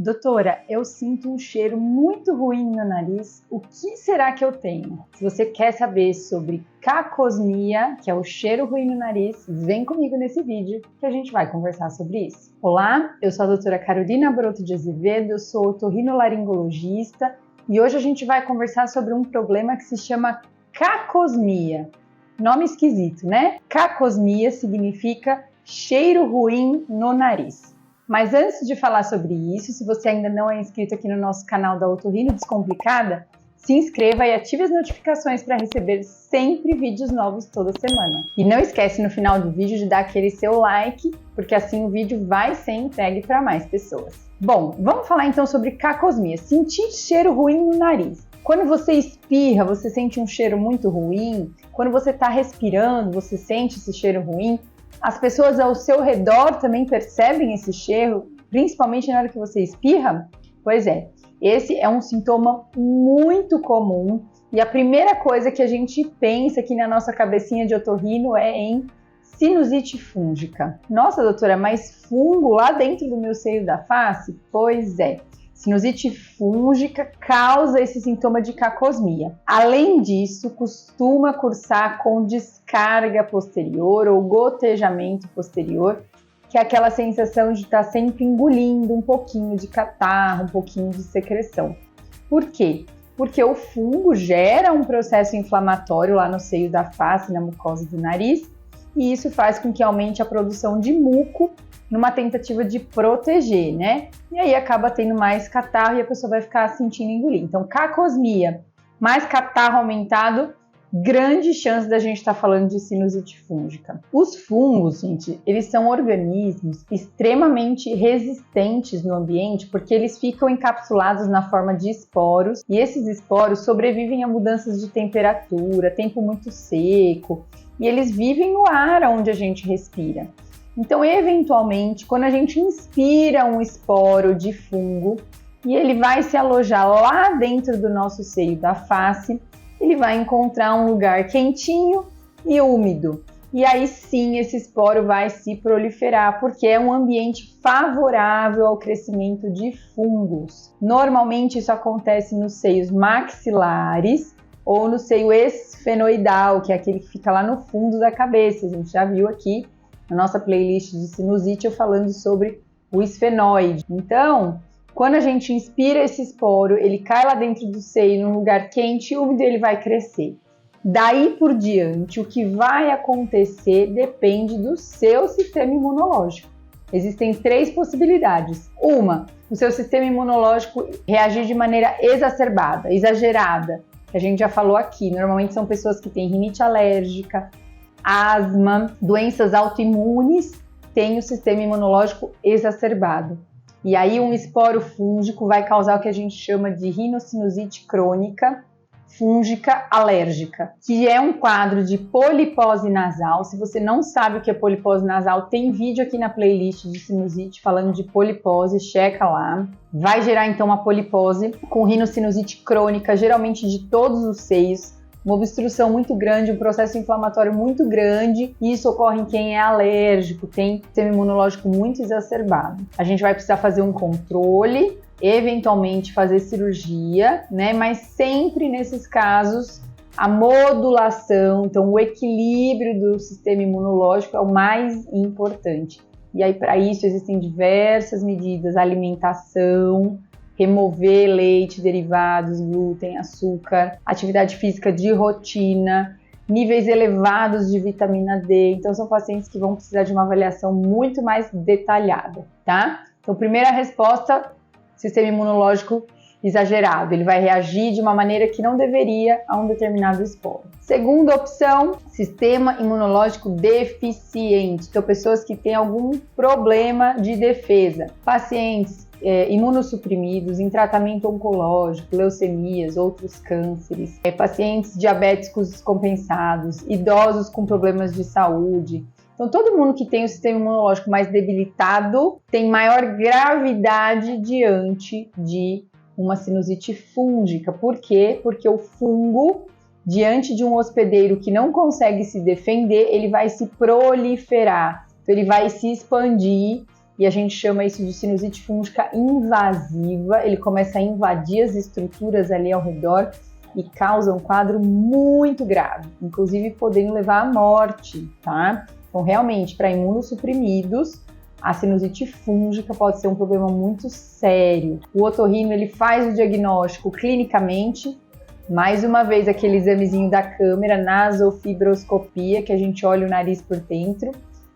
Doutora, eu sinto um cheiro muito ruim no nariz. O que será que eu tenho? Se você quer saber sobre cacosmia, que é o cheiro ruim no nariz, vem comigo nesse vídeo que a gente vai conversar sobre isso. Olá, eu sou a doutora Carolina Broto de Azevedo, eu sou otorrinolaringologista e hoje a gente vai conversar sobre um problema que se chama cacosmia. Nome esquisito, né? Cacosmia significa cheiro ruim no nariz. Mas antes de falar sobre isso, se você ainda não é inscrito aqui no nosso canal da Otorrino Descomplicada, se inscreva e ative as notificações para receber sempre vídeos novos toda semana. E não esquece no final do vídeo de dar aquele seu like, porque assim o vídeo vai ser entregue para mais pessoas. Bom, vamos falar então sobre cacosmia, sentir cheiro ruim no nariz. Quando você espirra, você sente um cheiro muito ruim? Quando você está respirando, você sente esse cheiro ruim? As pessoas ao seu redor também percebem esse cheiro, principalmente na hora que você espirra? Pois é, esse é um sintoma muito comum e a primeira coisa que a gente pensa aqui na nossa cabecinha de otorrino é em sinusite fúngica. Nossa, doutora, mas fungo lá dentro do meu seio da face? Pois é. Sinusite fúngica causa esse sintoma de cacosmia. Além disso, costuma cursar com descarga posterior ou gotejamento posterior, que é aquela sensação de estar sempre engolindo um pouquinho de catarro, um pouquinho de secreção. Por quê? Porque o fungo gera um processo inflamatório lá no seio da face, na mucosa do nariz, e isso faz com que aumente a produção de muco numa tentativa de proteger, né? E aí acaba tendo mais catarro e a pessoa vai ficar sentindo engolir. Então, cacosmia, mais catarro aumentado, grande chance da gente estar falando de sinusite fúngica. Os fungos, gente, eles são organismos extremamente resistentes no ambiente porque eles ficam encapsulados na forma de esporos e esses esporos sobrevivem a mudanças de temperatura, tempo muito seco, e eles vivem no ar onde a gente respira. Então, eventualmente, quando a gente inspira um esporo de fungo e ele vai se alojar lá dentro do nosso seio da face, ele vai encontrar um lugar quentinho e úmido. E aí sim, esse esporo vai se proliferar, porque é um ambiente favorável ao crescimento de fungos. Normalmente isso acontece nos seios maxilares ou no seio esfenoidal, que é aquele que fica lá no fundo da cabeça. A gente já viu aqui na nossa playlist de sinusite eu falando sobre o esfenoide. Então, quando a gente inspira esse esporo, ele cai lá dentro do seio, num lugar quente e úmido, ele vai crescer. Daí por diante, o que vai acontecer depende do seu sistema imunológico. Existem 3 possibilidades. Uma, o seu sistema imunológico reagir de maneira exacerbada, exagerada, que a gente já falou aqui. Normalmente são pessoas que têm rinite alérgica, asma, doenças autoimunes, têm o sistema imunológico exacerbado. E aí um esporo fúngico vai causar o que a gente chama de rinocinusite crônica fúngica alérgica, que é um quadro de polipose nasal. Se você não sabe o que é polipose nasal, tem vídeo aqui na playlist de sinusite falando de polipose, checa lá. Vai gerar então uma polipose com rinocinusite crônica, geralmente de todos os seios, uma obstrução muito grande, um processo inflamatório muito grande, e isso ocorre em quem é alérgico, tem sistema imunológico muito exacerbado. A gente vai precisar fazer um controle, eventualmente fazer cirurgia, né? Mas sempre nesses casos a modulação, então o equilíbrio do sistema imunológico é o mais importante. E aí para isso existem diversas medidas, alimentação, remover leite, derivados, glúten, açúcar, atividade física de rotina, níveis elevados de vitamina D. Então, são pacientes que vão precisar de uma avaliação muito mais detalhada, tá? Então, primeira resposta, sistema imunológico exagerado. Ele vai reagir de uma maneira que não deveria a um determinado esporo. Segunda opção, sistema imunológico deficiente. Então, pessoas que têm algum problema de defesa. Pacientes imunossuprimidos, em tratamento oncológico, leucemias, outros cânceres, pacientes diabéticos descompensados, idosos com problemas de saúde. Então, todo mundo que tem o sistema imunológico mais debilitado tem maior gravidade diante de uma sinusite fúngica. Por quê? Porque o fungo, diante de um hospedeiro que não consegue se defender, ele vai se proliferar, então ele vai se expandir e a gente chama isso de sinusite fúngica invasiva. Ele começa a invadir as estruturas ali ao redor e causa um quadro muito grave, inclusive podendo levar à morte, tá? Então, realmente, para imunossuprimidos, a sinusite fúngica pode ser um problema muito sério. O otorrino, ele faz o diagnóstico clinicamente, mais uma vez aquele examezinho da câmera, nasofibroscopia, que a gente olha o nariz por dentro,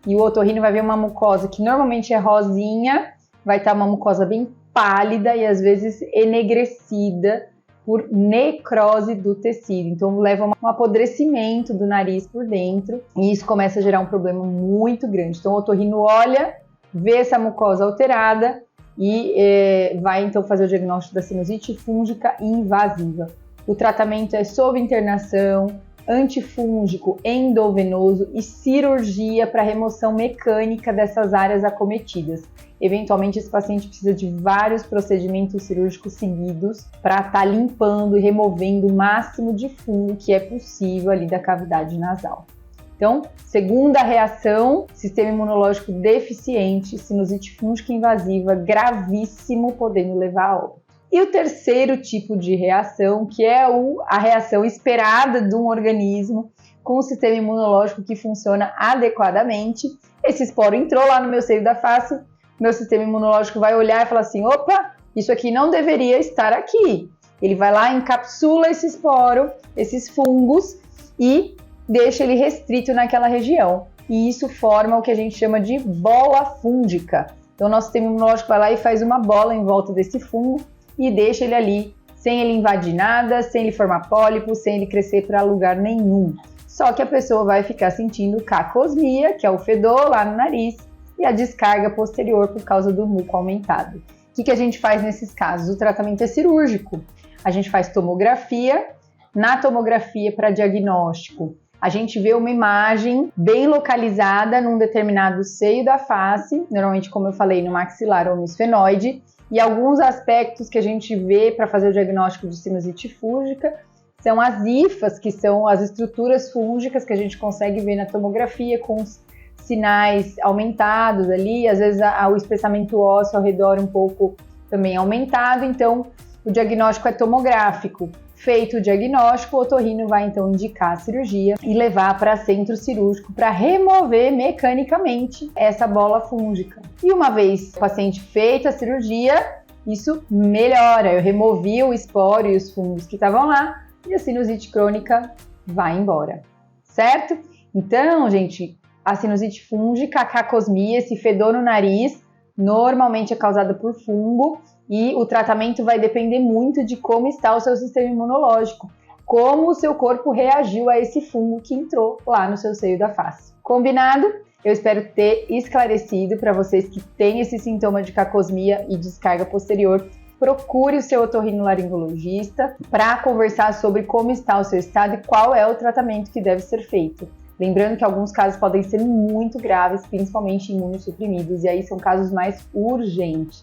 e o otorrino vai ver uma mucosa que normalmente é rosinha, vai estar uma mucosa bem pálida e às vezes enegrecida por necrose do tecido. Então leva a um apodrecimento do nariz por dentro e isso começa a gerar um problema muito grande. Então o otorrino olha, vê essa mucosa alterada e vai então fazer o diagnóstico da sinusite fúngica invasiva. O tratamento é sob internação, antifúngico, endovenoso e cirurgia para remoção mecânica dessas áreas acometidas. Eventualmente, esse paciente precisa de vários procedimentos cirúrgicos seguidos para estar limpando e removendo o máximo de fungo que é possível ali da cavidade nasal. Então, segunda reação, sistema imunológico deficiente, sinusite fúngica invasiva, gravíssimo, podendo levar a óbito. E o terceiro tipo de reação, que é a reação esperada de um organismo com um sistema imunológico que funciona adequadamente. Esse esporo entrou lá no meu seio da face, meu sistema imunológico vai olhar e falar assim, opa, isso aqui não deveria estar aqui. Ele vai lá, encapsula esse esporo, esses fungos e deixa ele restrito naquela região. E isso forma o que a gente chama de bola fúngica. Então, o nosso sistema imunológico vai lá e faz uma bola em volta desse fungo e deixa ele ali, sem ele invadir nada, sem ele formar pólipo, sem ele crescer para lugar nenhum. Só que a pessoa vai ficar sentindo cacosmia, que é o fedor lá no nariz, e a descarga posterior por causa do muco aumentado. O que a gente faz nesses casos? O tratamento é cirúrgico. A gente faz tomografia. Na tomografia para diagnóstico, a gente vê uma imagem bem localizada num determinado seio da face, normalmente, como eu falei, no maxilar ou no esfenoide, e alguns aspectos que a gente vê para fazer o diagnóstico de sinusite fúngica são as hifas, que são as estruturas fúngicas que a gente consegue ver na tomografia com os sinais aumentados ali, às vezes o espessamento ósseo ao redor um pouco também aumentado, então o diagnóstico é tomográfico. Feito o diagnóstico, o otorrino vai então indicar a cirurgia e levar para centro cirúrgico para remover mecanicamente essa bola fúngica. E uma vez o paciente feita a cirurgia, isso melhora. Eu removi o esporo e os fungos que estavam lá e a sinusite crônica vai embora, certo? Então, gente, a sinusite fúngica, a cacosmia, esse fedor no nariz, normalmente é causada por fungo e o tratamento vai depender muito de como está o seu sistema imunológico, como o seu corpo reagiu a esse fungo que entrou lá no seu seio da face. Combinado? Eu espero ter esclarecido para vocês que têm esse sintoma de cacosmia e descarga posterior. Procure o seu otorrinolaringologista para conversar sobre como está o seu estado e qual é o tratamento que deve ser feito. Lembrando que alguns casos podem ser muito graves, principalmente imunossuprimidos, e aí são casos mais urgentes,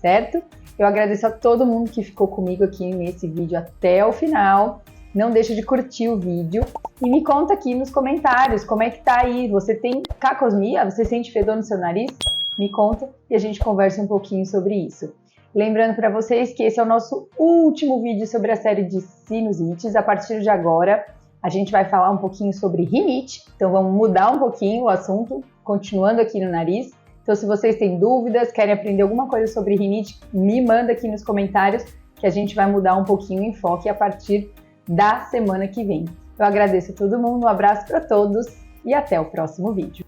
certo? Eu agradeço a todo mundo que ficou comigo aqui nesse vídeo até o final. Não deixa de curtir o vídeo e me conta aqui nos comentários como é que tá aí. Você tem cacosmia? Você sente fedor no seu nariz? Me conta e a gente conversa um pouquinho sobre isso. Lembrando para vocês que esse é o nosso último vídeo sobre a série de sinusites. A partir de agora, a gente vai falar um pouquinho sobre rinite. Então vamos mudar um pouquinho o assunto, continuando aqui no nariz. Então, se vocês têm dúvidas, querem aprender alguma coisa sobre rinite, me manda aqui nos comentários que a gente vai mudar um pouquinho o enfoque a partir da semana que vem. Eu agradeço a todo mundo, um abraço para todos e até o próximo vídeo.